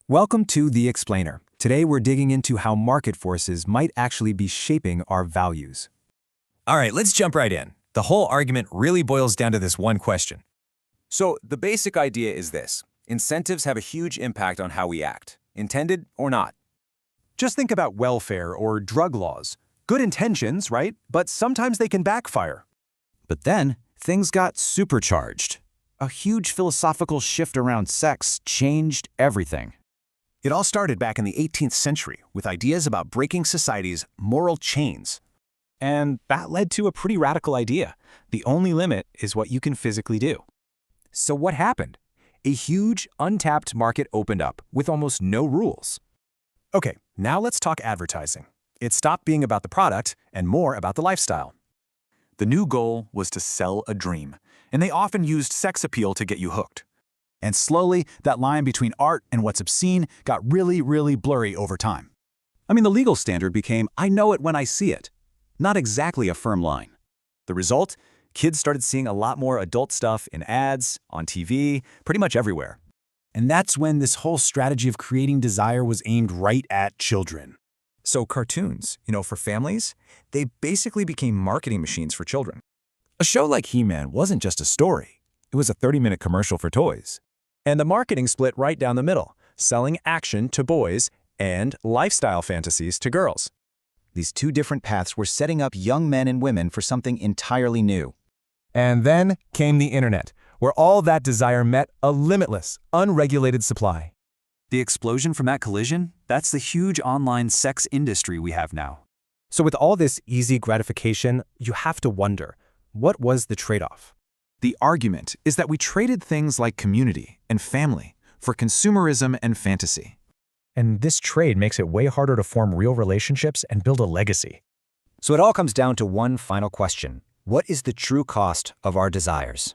Welcome to The Explainer. Today we're digging into how market forces might actually be shaping our values. All right, let's jump right in. The whole argument really boils down to this one question. So the basic idea is this. Incentives have a huge impact on how we act, intended or not. Just think about welfare or drug laws. Good intentions, right? But sometimes they can backfire. But then, things got supercharged. A huge philosophical shift around sex changed everything. It all started back in the 18th century with ideas about breaking society's moral chains. And that led to a pretty radical idea. The only limit is what you can physically do. So what happened? A huge, untapped market opened up with almost no rules. Okay, now let's talk advertising. It stopped being about the product and more about the lifestyle. The new goal was to sell a dream, and they often used sex appeal to get you hooked. And slowly, that line between art and what's obscene got really blurry over time. I mean, the legal standard became, I know it when I see it. Not exactly a firm line. The result? Kids started seeing a lot more adult stuff in ads, on TV, pretty much everywhere. And that's when this whole strategy of creating desire was aimed right at children. So cartoons, for families, they basically became marketing machines for children. A show like He-Man wasn't just a story. It was a 30-minute commercial for toys. And the marketing split right down the middle, selling action to boys and lifestyle fantasies to girls. These two different paths were setting up young men and women for something entirely new. And then came the internet, where all that desire met a limitless, unregulated supply. The explosion from that collision, that's the huge online sex industry we have now. So with all this easy gratification, you have to wonder, what was the trade-off? The argument is that we traded things like community and family for consumerism and fantasy. And this trade makes it way harder to form real relationships and build a legacy. So it all comes down to one final question. What is the true cost of our desires?